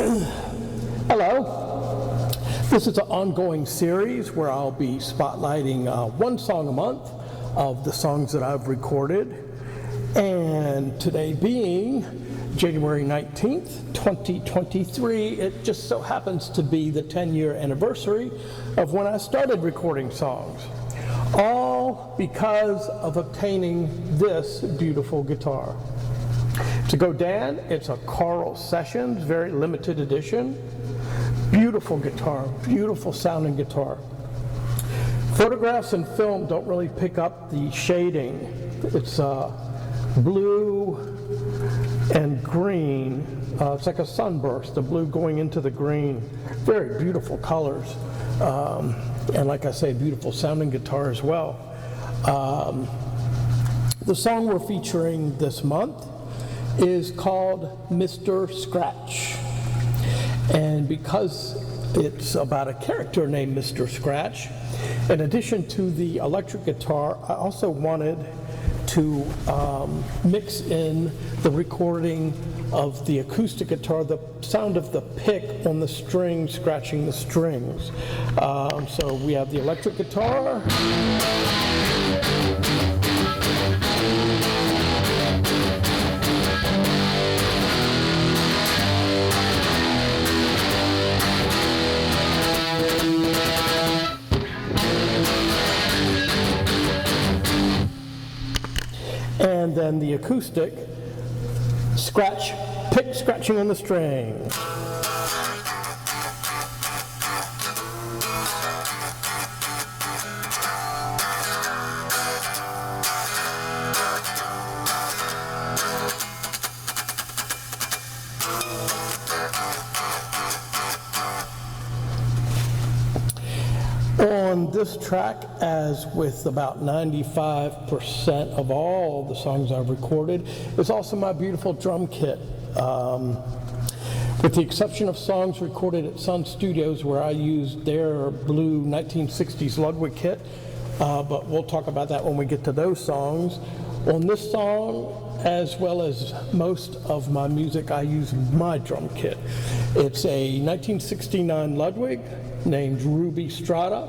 Hello. This is an ongoing series where I'll be spotlighting one song a month of the songs that I've recorded. And today being January 19th, 2023, it just so happens to be the 10-year anniversary of when I started recording songs. All because of obtaining this beautiful guitar. To go Dan, it's a Carl Sessions, very limited edition. Beautiful guitar, beautiful sounding guitar. Photographs and film don't really pick up the shading. It's blue and green. It's like a sunburst, the blue going into the green. Very beautiful colors. And like I say, beautiful sounding guitar as well. The song we're featuring this month is called Mr. Scratch. And because it's about a character named Mr. Scratch, in addition to the electric guitar, I also wanted to mix in the recording of the acoustic guitar, the sound of the pick on the string scratching the strings. So we have the electric guitar. And then the acoustic scratch, pick scratching on the string. On this track, as with about 95% of all the songs I've recorded, is also my beautiful drum kit. With the exception of songs recorded at Sun Studios where I used their blue 1960s Ludwig kit, but we'll talk about that when we get to those songs. On this song, as well as most of my music, I use my drum kit. It's a 1969 Ludwig named Ruby Strata,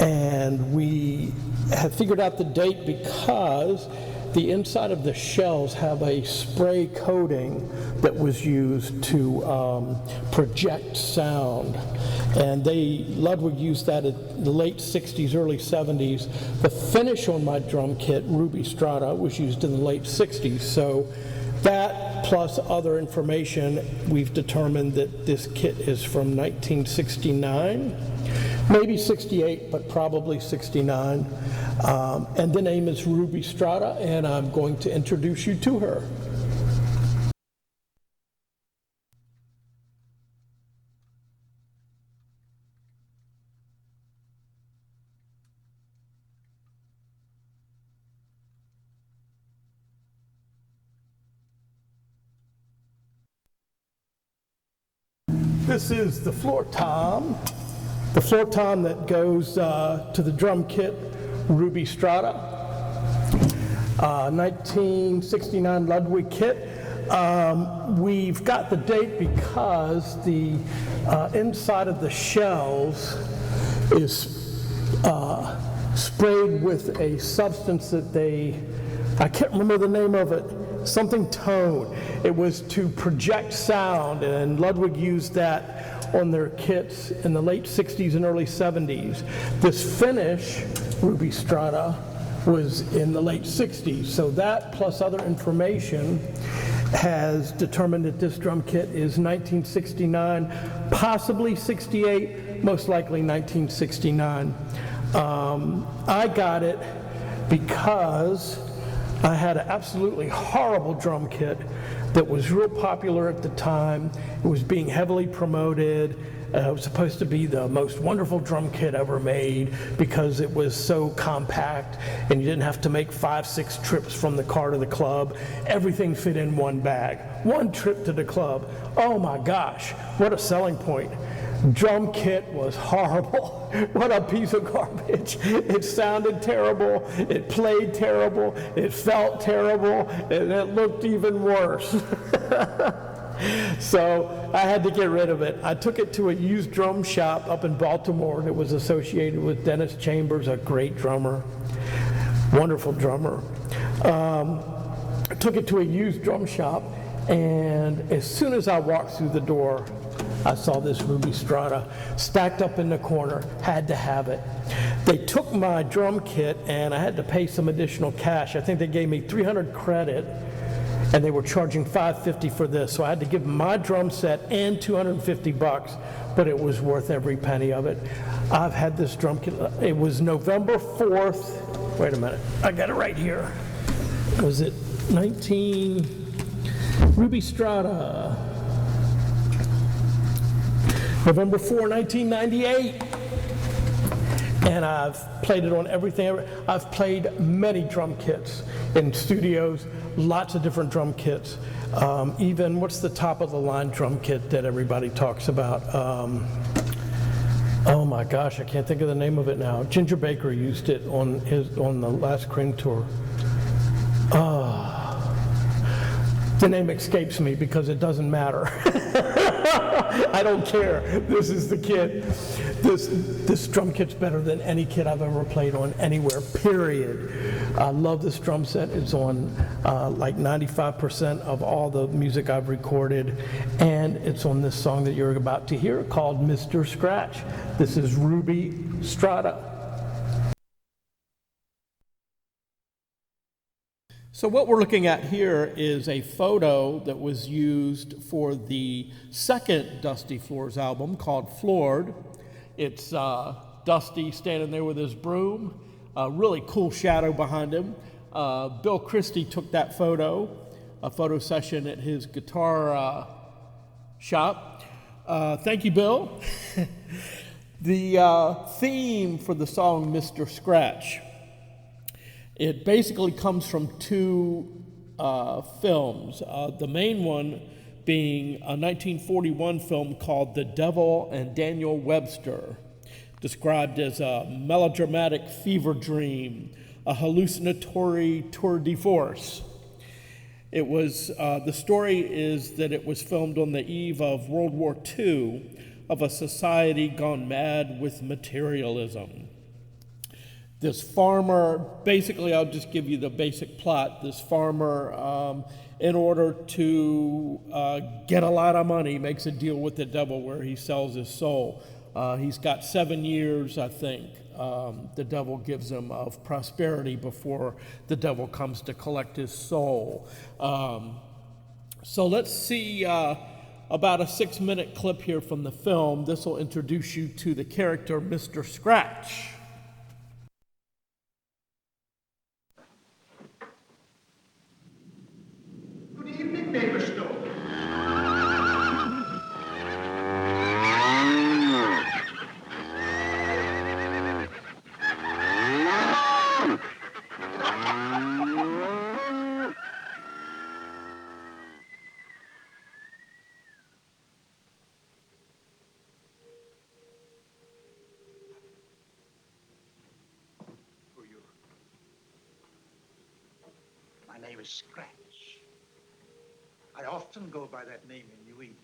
and we have figured out the date because the inside of the shells have a spray coating that was used to project sound. And Ludwig used that in the late 60s, early 70s. The finish on my drum kit, Ruby Strata, was used in the late 60s. So that plus other information, we've determined that this kit is from 1969, maybe 68, but probably 69. And the name is Ruby Strata, and I'm going to introduce you to her. This is the floor tom. The floor tom that goes to the drum kit, Ruby Strata. 1969 Ludwig kit. We've got the date because the inside of the shells is sprayed with a substance that I can't remember the name of it, something tone. It was to project sound, and Ludwig used that on their kits in the late 60s and early 70s. This finish, Ruby Strata, was in the late 60s. So that plus other information has determined that this drum kit is 1969, possibly 68, most likely 1969. I got it because I had an absolutely horrible drum kit that was real popular at the time. It was being heavily promoted. It was supposed to be the most wonderful drum kit ever made because it was so compact and you didn't have to make 5-6 trips from the car to the club. Everything fit in one bag. One trip to the club. Oh my gosh, what a selling point. Drum kit was horrible. What a piece of garbage. It sounded terrible, it played terrible, it felt terrible, and it looked even worse. So I had to get rid of it. I took it to a used drum shop up in Baltimore that was associated with Dennis Chambers, a great drummer, wonderful drummer. I took it to a used drum shop, and as soon as I walked through the door, I saw this Ruby Strata stacked up in the corner, had to have it. They took my drum kit, and I had to pay some additional cash. I think they gave me 300 credit, and they were charging $550 for this. So I had to give them my drum set and $250, but it was worth every penny of it. I've had this drum kit. It was November 4th. Wait a minute. I got it right here. Was it 19 Ruby Strata? November 4, 1998. And I've played it on everything. I've played many drum kits in studios, lots of different drum kits. Even, what's the top of the line drum kit that everybody talks about? Oh my gosh, I can't think of the name of it now. Ginger Baker used it on the last Cream tour. The name escapes me because it doesn't matter. I don't care. This is the kit. This drum kit's better than any kit I've ever played on anywhere, period. I love this drum set. It's on like 95% of all the music I've recorded, and it's on this song that you're about to hear called Mr. Scratch. This is Ruby Strata. So what we're looking at here is a photo that was used for the second Dusty FLEURS album called FLEURS. It's Dusty standing there with his broom, a really cool shadow behind him. Bill Christie took that photo, a photo session at his guitar shop. Thank you, Bill. The theme for the song Mr. Scratch, it basically comes from two films. The main one being a 1941 film called The Devil and Daniel Webster, described as a melodramatic fever dream, a hallucinatory tour de force. It was, the story is that it was filmed on the eve of World War II, of a society gone mad with materialism. This farmer, basically I'll just give you the basic plot. This farmer, in order to get a lot of money, makes a deal with the devil where he sells his soul. He's got 7 years, I think, the devil gives him of prosperity before the devil comes to collect his soul. So let's see about a 6-minute clip here from the film. This will introduce you to the character Mr. Scratch. My name is Scratch. I often go by that name in New England.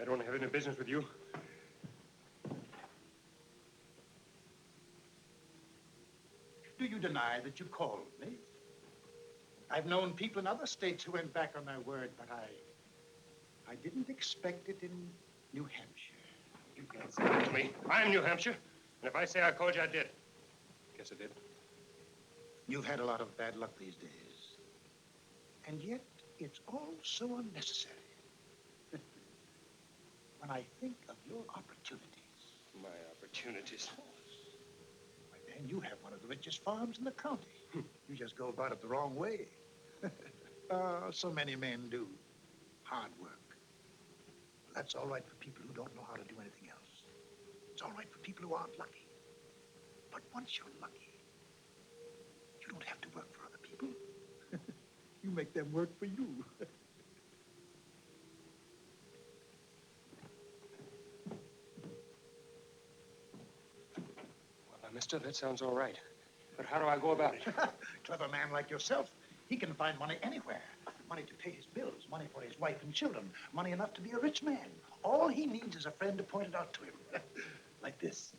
I don't have any business with you. Do you deny that you called me? I've known people in other states who went back on their word, but I didn't expect it in New Hampshire. You can't say that to me. I'm New Hampshire, and if I say I called you, I did. Guess I did. You've had a lot of bad luck these days. And yet, it's all so unnecessary. When I think of your opportunities. My opportunities? Why, then you have one of the richest farms in the county. You just go about it the wrong way. So many men do. Hard work. That's all right for people who don't know how to do anything else. It's all right for people who aren't lucky. But once you're lucky, you don't have to work for other people. You make them work for you. Well, now, mister, that sounds all right. But how do I go about it? Clever man like yourself, he can find money anywhere. money to pay his bills, money for his wife and children, money enough to be a rich man. All he needs is a friend to point it out to him. Like this.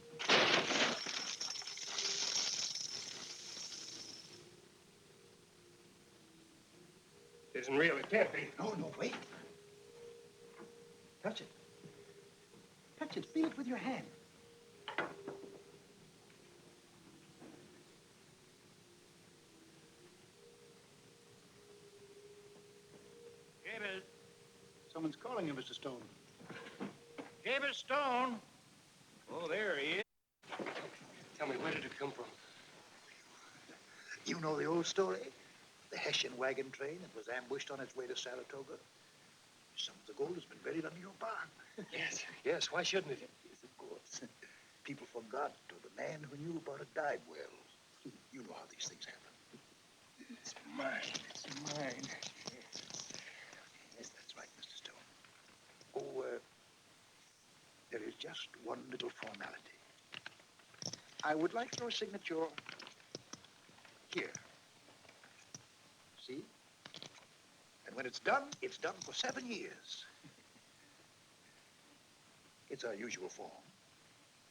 It isn't real. It can't be. No, no, wait. Touch it. Touch it. Feel it with your hand. Gable. Someone's calling you, Mr. Stone. Gable Stone. Oh, there he is. Tell me, where did it come from? You know the old story? The Hessian wagon train that was ambushed on its way to Saratoga? Some of the gold has been buried under your barn. Yes, yes. Why shouldn't it? Yes, of course. People forgot, or the man who knew about it died well. You know how these things happen. It's mine. It's mine. Yes, that's right, Mr. Stone. Oh, there is just one little formality. I would like your signature here. See? And when it's done for 7 years. It's our usual form.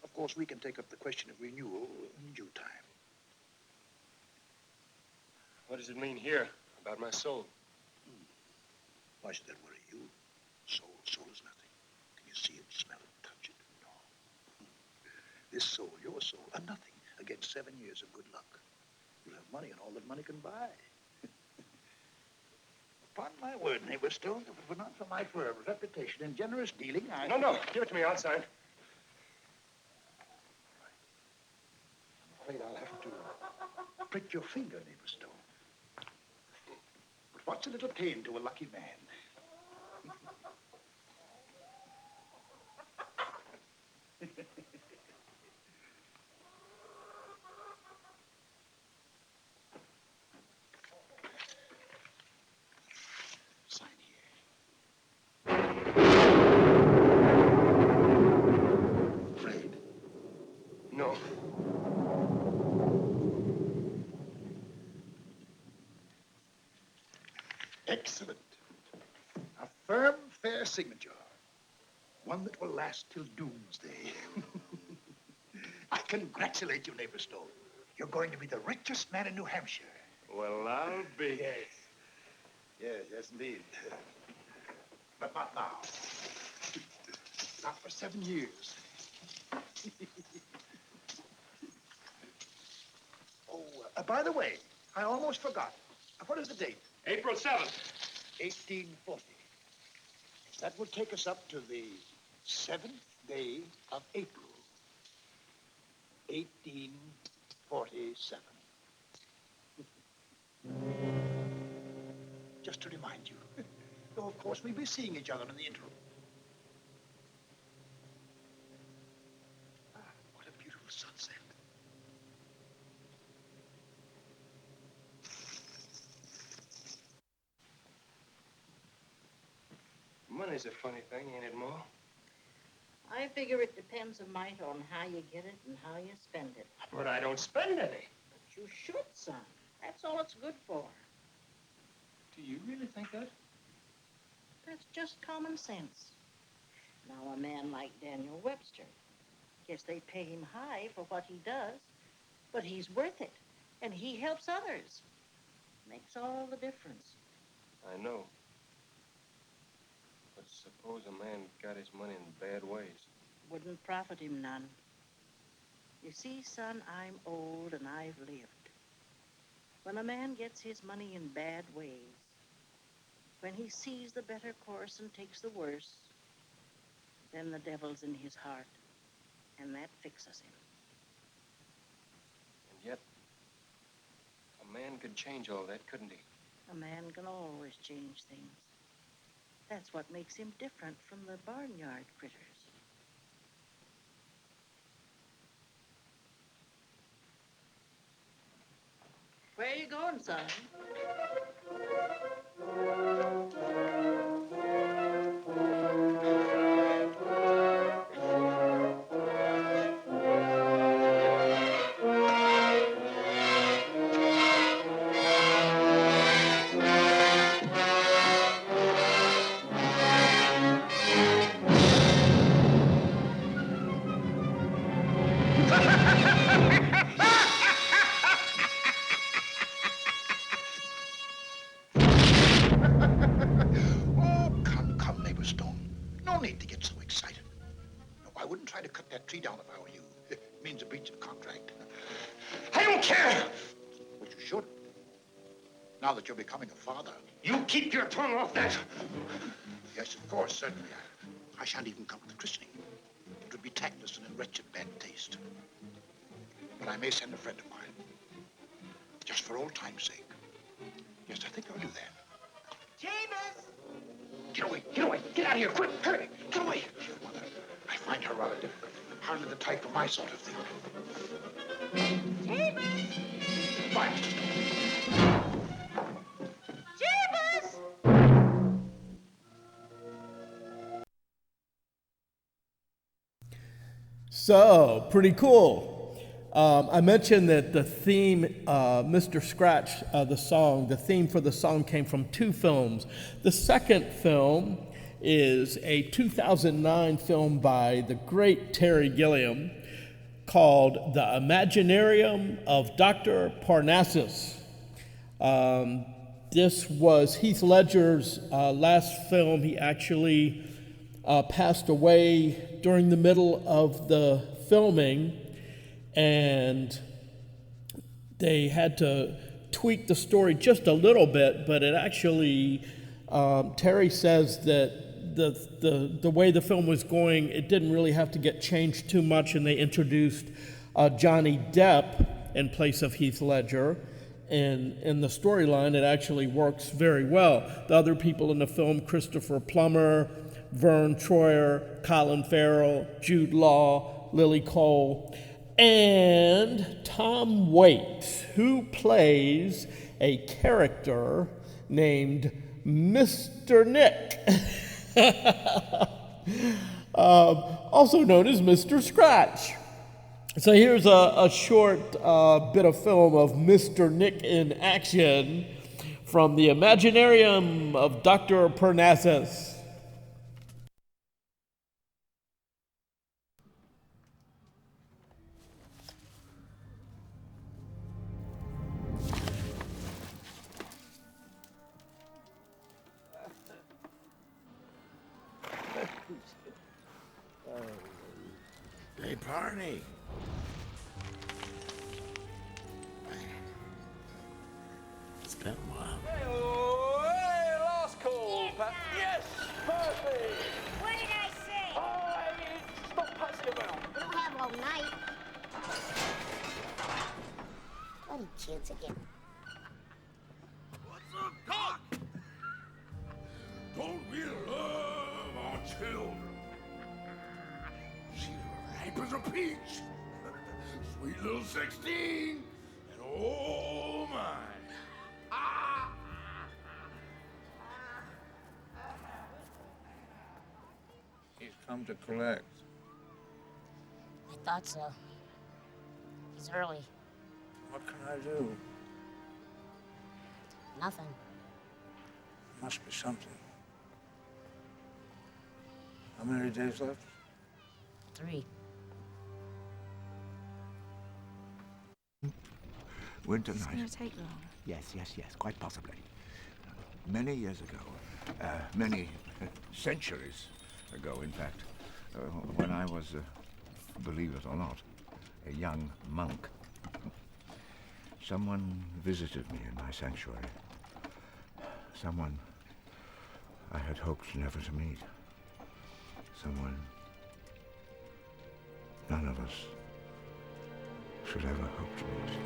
Of course, we can take up the question of renewal in due time. What does it mean here about my soul? Why should that worry you? Soul is nothing. Can you see it, smell it, touch it? No. This soul, your soul, are nothing against 7 years of good luck. You'll have money and all that money can buy. Upon my word, neighbor Stone, if it were not for my firm reputation in generous dealing, I... No. Give it to me outside. I'm afraid I'll have to prick your finger, neighbor Stone. But what's a little pain to a lucky man? Sign here. Afraid? No. Excellent. A firm, fair signature. One that will last till doomsday. I congratulate you, neighbor Stone. You're going to be the richest man in New Hampshire. Well, I'll be. Yes, indeed. But not now. Not for 7 years. Oh, by the way, I almost forgot. What is the date? April 7th. 1840. That would take us up to the 7th day of April. 1847. Just to remind you. Though, of course, we'll be seeing each other in the interim. Ah, what a beautiful sunset. Money's a funny thing, ain't it, Ma? I figure it depends a mite on how you get it and how you spend it. But I don't spend any. But you should, son. That's all it's good for. Do you really think that? That's just common sense. Now, a man like Daniel Webster, guess they pay him high for what he does, but he's worth it, and he helps others. Makes all the difference. I know. But suppose a man got his money in bad ways. Wouldn't profit him none. You see, son, I'm old and I've lived. When a man gets his money in bad ways, when he sees the better course and takes the worse, then the devil's in his heart, and that fixes him. And yet, a man could change all that, couldn't he? A man can always change things. That's what makes him different from the barnyard critters. Where are you going, son? that tree down if I were you. It means a breach of contract. I don't care! But you should. Now that you're becoming a father. You keep your tongue off that. Yes, of course, certainly. I shan't even come to the christening. It would be tactless and in wretched bad taste. But I may send a friend of mine. Just for old time's sake. Yes, I think I'll do that. James! Get away, get away. Get out of here, quick, hurry. Get away. Dear mother, I find her rather difficult. Hardly the type for my sort of thing. James! Bye. James! So, pretty cool. I mentioned that the theme, Mr. Scratch, the theme for the song came from two films. The second film is a 2009 film by the great Terry Gilliam called The Imaginarium of Dr. Parnassus. This was Heath Ledger's last film. He actually passed away during the middle of the filming, and they had to tweak the story just a little bit, but it actually, Terry says that the way the film was going, it didn't really have to get changed too much, and they introduced Johnny Depp in place of Heath Ledger. And in the storyline, it actually works very well. The other people in the film, Christopher Plummer, Vern Troyer, Colin Farrell, Jude Law, Lily Cole, and Tom Waits, who plays a character named Mr. Nick, also known as Mr. Scratch. So here's a short bit of film of Mr. Nick in action from the Imaginarium of Dr. Parnassus. Hey, Barney. It's been a while. Hey, last call. Yes, perfect. What did I say? Stop passing around. We don't have all night. Bloody kids again. What's up, Doc? Don't we love our children? She's ripe as a peach. Sweet little 16. And oh my. Ah! He's come to collect. I thought so. He's early. What can I do? Nothing. Must be something. How many days left? 3. Winter It's night. gonna take long. Yes, quite possibly. Many years ago, many centuries ago, in fact, when I was, believe it or not, a young monk, someone visited me in my sanctuary. Someone I had hoped never to meet. Someone none of us should ever hope to meet.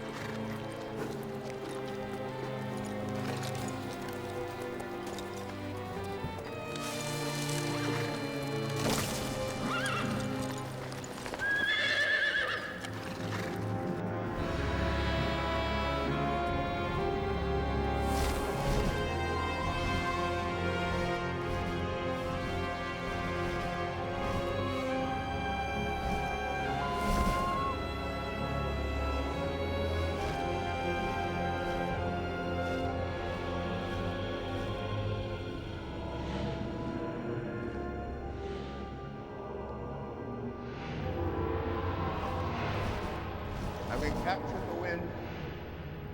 Having captured the wind,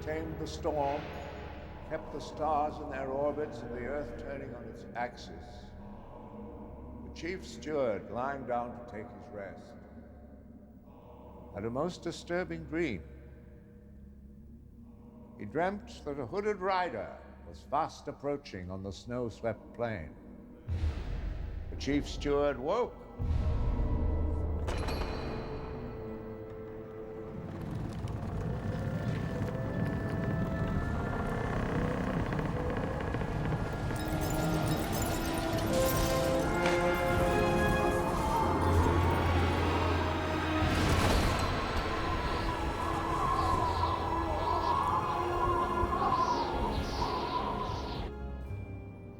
tamed the storm, kept the stars in their orbits and the earth turning on its axis, the chief steward lying down to take his rest, had a most disturbing dream. He dreamt that a hooded rider was fast approaching on the snow-swept plain. The chief steward woke.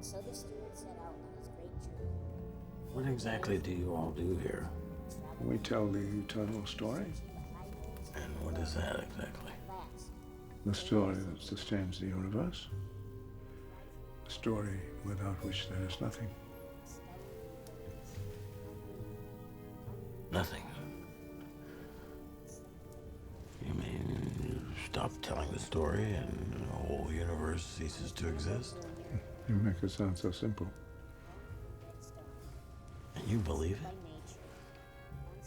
So the steward set out on his great journey. What exactly do you all do here? We tell the eternal story. And what is that exactly? The story that sustains the universe. A story without which there is nothing. Nothing. You mean you stop telling the story and the whole universe ceases to exist? You make it sound so simple. And you believe it?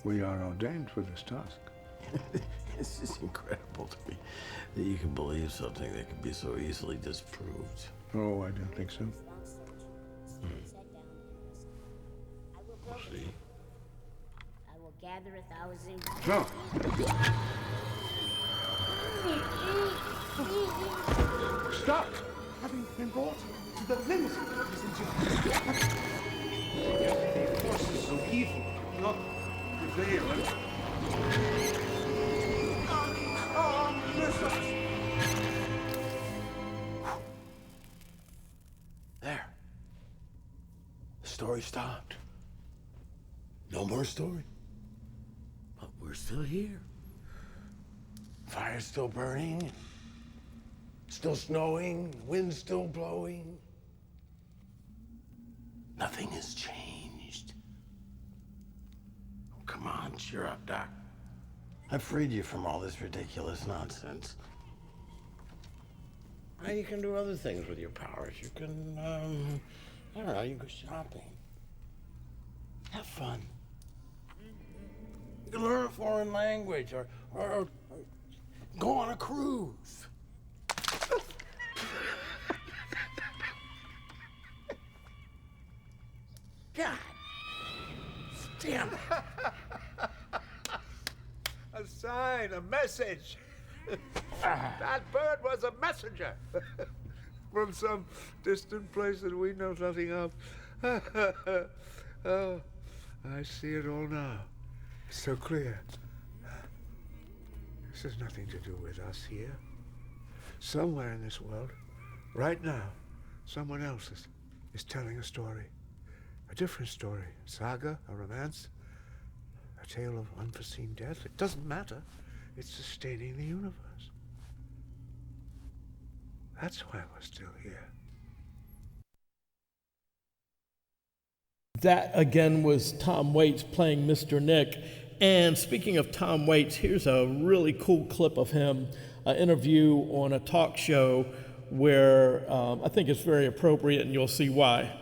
We are ordained for this task. It's just incredible to me that you can believe something that can be so easily disproved. Oh, I don't think so. We'll see. I will gather 1,000. No. Stop! Having been brought to the limit of his endurance. The forces of evil not prevail. There. The story stopped. No more story. But we're still here. Fire's still burning. Still snowing. Wind's still blowing. Nothing has changed. Oh, come on, cheer up, Doc. I've freed you from all this ridiculous nonsense. Now you can do other things with your powers. You can, I don't know, you can go shopping. Have fun. You can learn a foreign language or go on a cruise. God damn it. A sign, a message. That bird was a messenger from some distant place that we know nothing of. Oh, I see it all now. It's so clear. This has nothing to do with us here. Somewhere in this world, right now, someone else is telling a story. A different story. A saga, a romance, a tale of unforeseen death. It doesn't matter. It's sustaining the universe. That's why we're still here. That again was Tom Waits playing Mr. Nick. And speaking of Tom Waits, here's a really cool clip of him, an interview on a talk show where I think it's very appropriate, and you'll see why.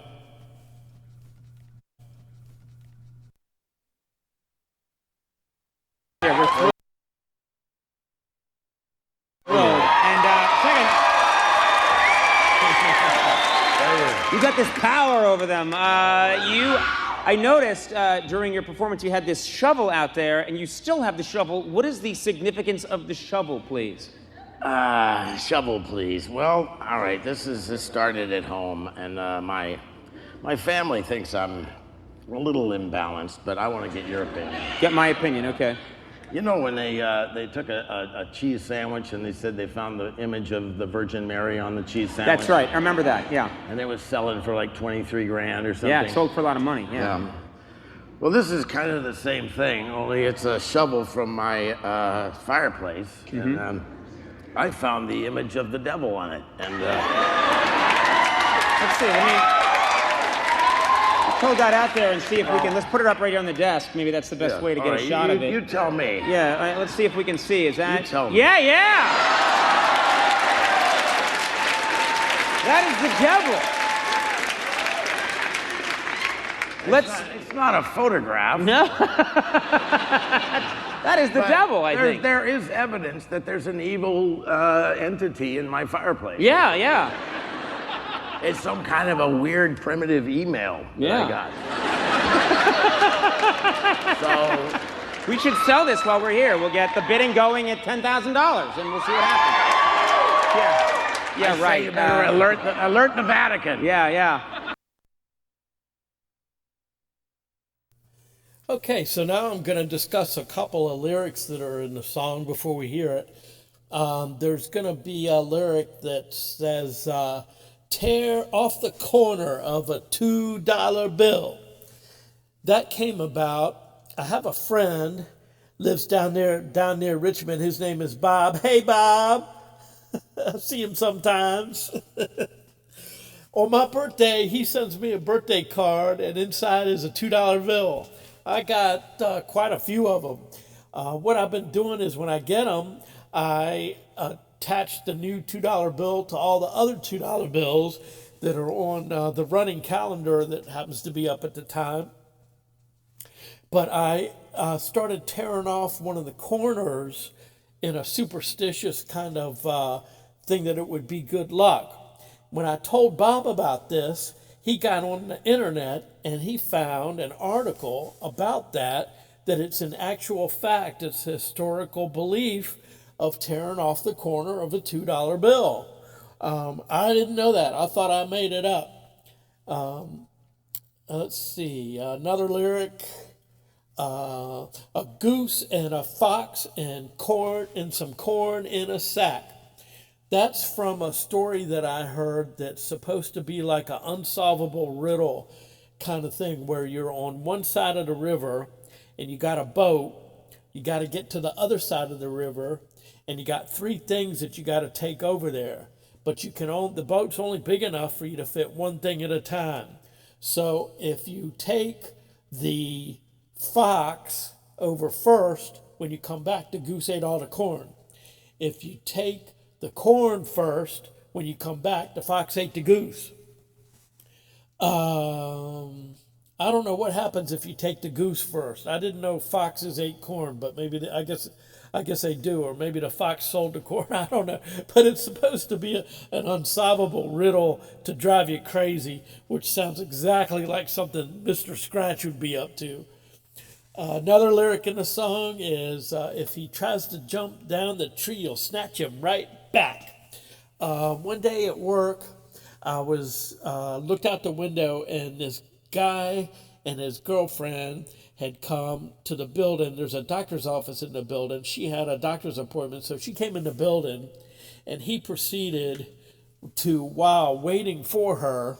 You got this power over them. I noticed during your performance you had this shovel out there, and you still have the shovel. What is the significance of the shovel, please? Shovel, please. Well, all right, this started at home, and my family thinks I'm a little imbalanced, but I want to get your opinion. Get my opinion, okay. You know when they took a cheese sandwich and they said they found the image of the Virgin Mary on the cheese sandwich? That's right, I remember that, yeah. And they was selling for like 23 grand or something. Yeah, it sold for a lot of money, yeah. Well, this is kind of the same thing, only it's a shovel from my fireplace, and I found the image of the devil on it, and let's see, pull that out there and see if we can, let's put it up right here on the desk. Maybe that's the best way to get a shot of it. You tell me. Yeah, all right, let's see if we can see. Is that? You tell me. Yeah, yeah! That is the devil. It's not a photograph. No. That is the But devil, I think. There is evidence that there's an evil entity in my fireplace. Yeah, yeah. It's some kind of a weird primitive email that I got. So we should sell this while we're here. We'll get the bidding going at $10,000, and we'll see what happens. Yeah, I say right. you better alert the Vatican. Yeah. Okay, so now I'm going to discuss a couple of lyrics that are in the song before we hear it. There's going to be a lyric that says, tear off the corner of a $2 bill. That came about, I have a friend, lives down near Richmond. His name is Bob. Hey, Bob. I see him sometimes. On my birthday, he sends me a birthday card, and inside is a $2 bill. I got quite a few of them. What I've been doing is when I get them, I attach the new $2 bill to all the other $2 bills that are on the running calendar that happens to be up at the time. But I started tearing off one of the corners in a superstitious kind of thing that it would be good luck. When I told Bob about this, he got on the internet and he found an article about that it's an actual fact. It's a historical belief of tearing off the corner of a $2 bill. I didn't know that. I thought I made it up. Let's see, another lyric. A goose and a fox and some corn in a sack. That's from a story that I heard that's supposed to be like an unsolvable riddle kind of thing, where you're on one side of the river and you got a boat. You got to get to the other side of the river, and you got 3 things that you got to take over there. But the boat's only big enough for you to fit one thing at a time. So if you take the fox over first, when you come back, the goose ate all the corn. If you take the corn first, when you come back, the fox ate the goose. I don't know what happens if you take the goose first. I didn't know foxes ate corn, but maybe I guess they do, or maybe the fox sold the corn. I don't know, but it's supposed to be an unsolvable riddle to drive you crazy, which sounds exactly like something Mr. Scratch would be up to. Another lyric in the song is, if he tries to jump down the tree, you'll snatch him right back. One day at work, I was looked out the window, and this guy and his girlfriend had come to the building. There's a doctor's office in the building. She had a doctor's appointment, so she came in the building, and he proceeded to, while waiting for her,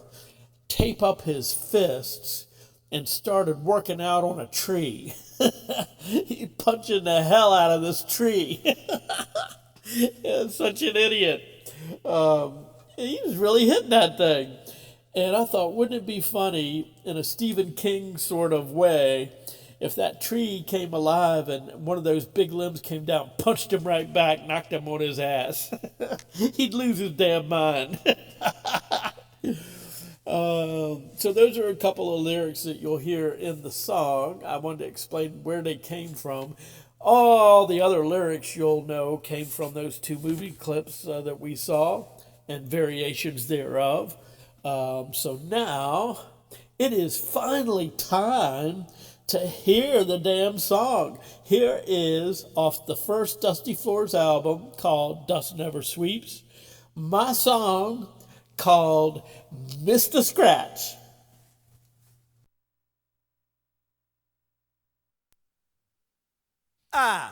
tape up his fists and started working out on a tree. He punching the hell out of this tree. Such an idiot. He was really hitting that thing. And I thought, wouldn't it be funny in a Stephen King sort of way if that tree came alive and one of those big limbs came down, punched him right back, knocked him on his ass. He'd lose his damn mind. So those are a couple of lyrics that you'll hear in the song. I wanted to explain where they came from. All the other lyrics you'll know came from those 2 movie clips that we saw and variations thereof. So now it is finally time to hear the damn song. Here is, off the first Dusty FLEURS album called Dust Never Sweeps, my song called Mr. Scratch. I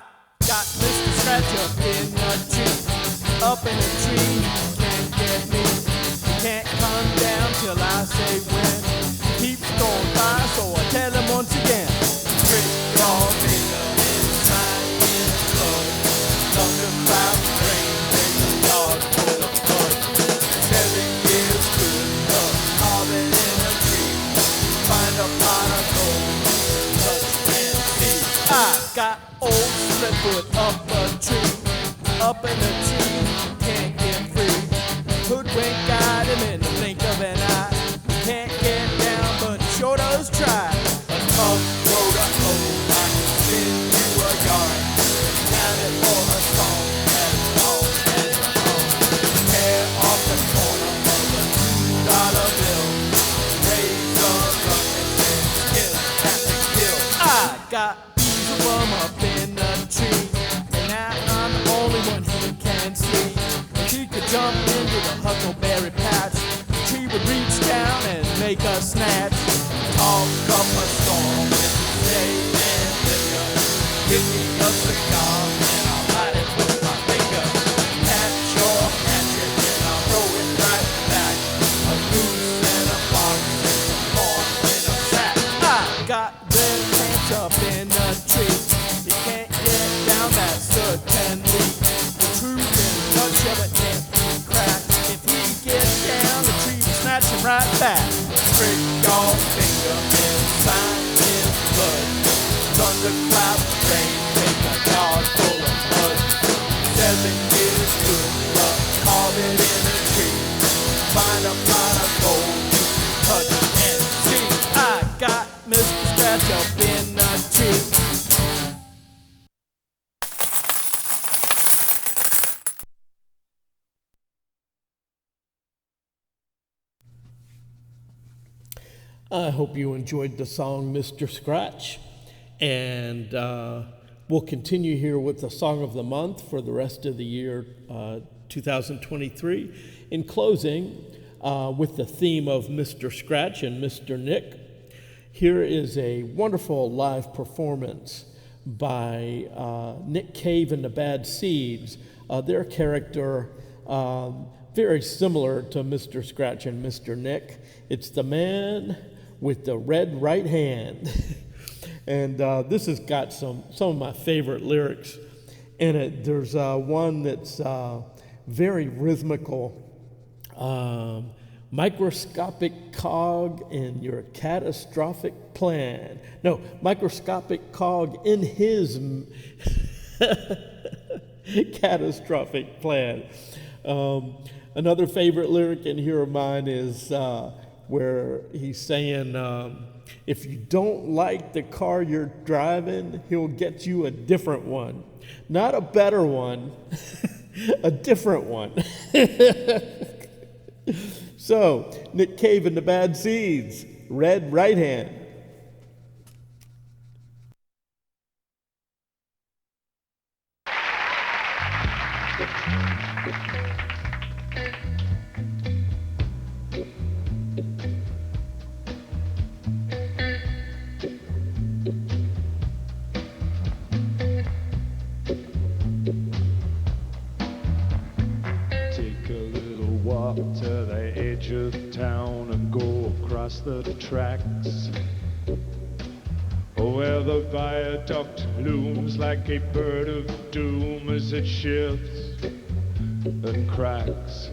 got Mr. Scratch up in a tree, up in a tree, can't get me. He can't come down till I say when. Keeps going by, so I tell him once again. Trick your finger is trying to cut. Talking about rain, make the yard full of mud. 7 years good up, carving in a tree. Find a pot of gold, touch and see. I got old Slipwood up a tree, up in a tree, can't get free. Hoodwink got him in the blink of an eye. Can't get down, but sure does try. A tough road to hoe, I can spin you a yard. There's a worm up in the tree, and now I'm the only one he can see. If he could jump into the huckleberry patch, the tree would reach down and make a snatch. Talk up a storm with say and liquor. Give me a cigar and I'll light it with my finger. Catch your hatchet and I'll throw it right back. A goose and a fox and some corn in a sack. I got red ants up in the tree. You can't get down that certainly. The truth in touch of it can't be cracked. If he gets down, the tree will snatch him right back. Prick your finger and sign his blood. Thunderclap, rain, make a yard full of mud. Says it is good, but carve it in a tree. Find a pot of gold, touch and see. I got Mr. Scratch up in the tree. I hope you enjoyed the song Mr. Scratch, and we'll continue here with the Song of the Month for the rest of the year 2023. In closing, with the theme of Mr. Scratch and Mr. Nick, here is a wonderful live performance by Nick Cave and the Bad Seeds. Their character, very similar to Mr. Scratch and Mr. Nick. It's the man with the red right hand. And this has got some of my favorite lyrics in it. There's one that's very rhythmical. Microscopic cog in your catastrophic plan. No, microscopic cog in his catastrophic plan. Another favorite lyric in here of mine is where he's saying, if you don't like the car you're driving, he'll get you a different one. Not a better one, a different one. So, Nick Cave and the Bad Seeds, Red Right Hand. To the edge of town and go across the tracks, where the viaduct looms like a bird of doom as it shifts and cracks,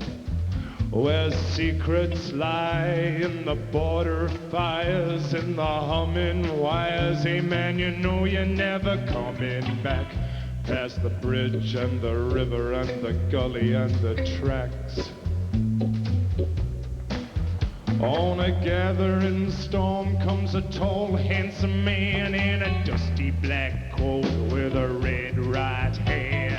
where secrets lie in the border fires and the humming wires. Hey man, you know you're never coming back past the bridge and the river and the gully and the tracks. On a gathering storm comes a tall, handsome man in a dusty black coat with a red right hand.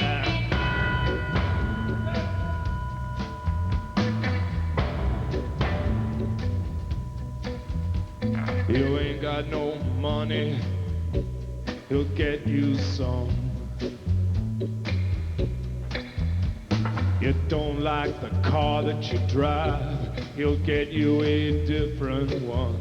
You ain't got no money, he'll get you some. You don't like the car that you drive, he'll get you a different one.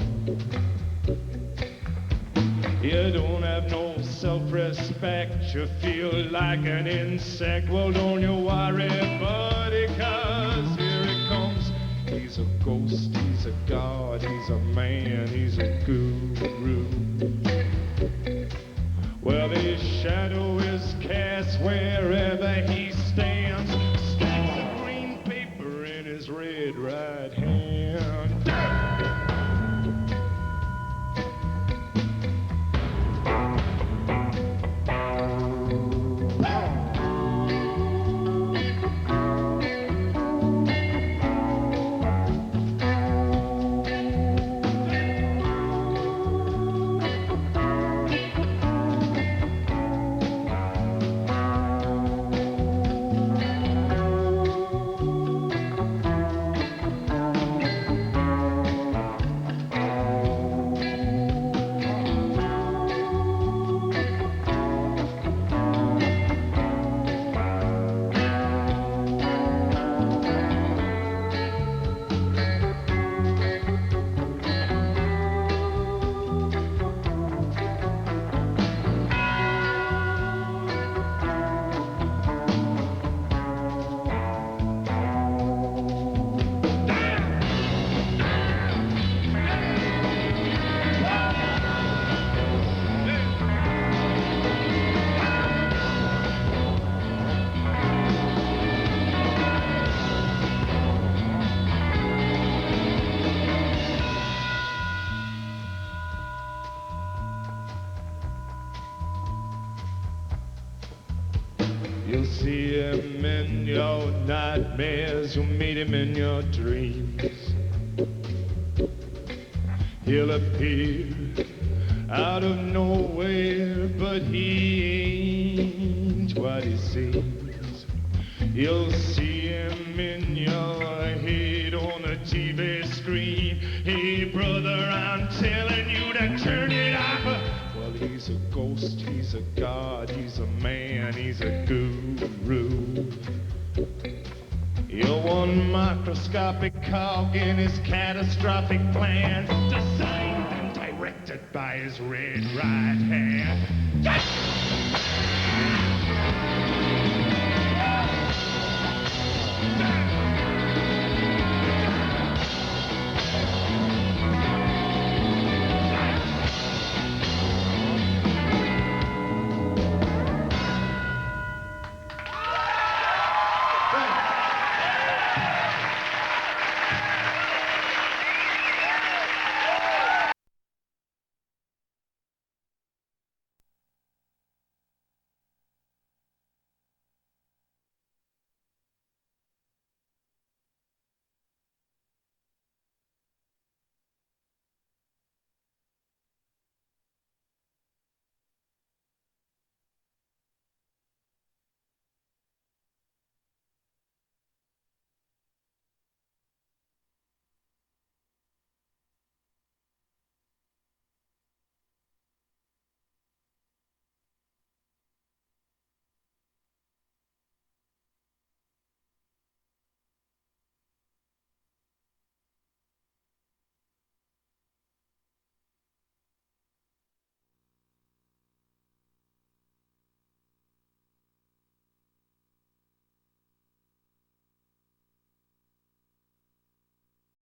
You don't have no self-respect, you feel like an insect. Well, don't you worry, buddy, 'cause here it comes. He's a ghost, he's a god, he's a man, he's a guru. Well, his shadow is cast wherever he stands. Stacks of green paper in his red right hand. You'll see him in your nightmares, you'll meet him in your dreams. He'll appear out of nowhere, but he ain't what he seems. You'll see him in your head on a TV screen. Hey brother, I'm telling you to turn it off. Well, he's a ghost, he's a god, he's a man, he's a guru. You're one microscopic cog in his catastrophic plan, designed and directed by his red right hand.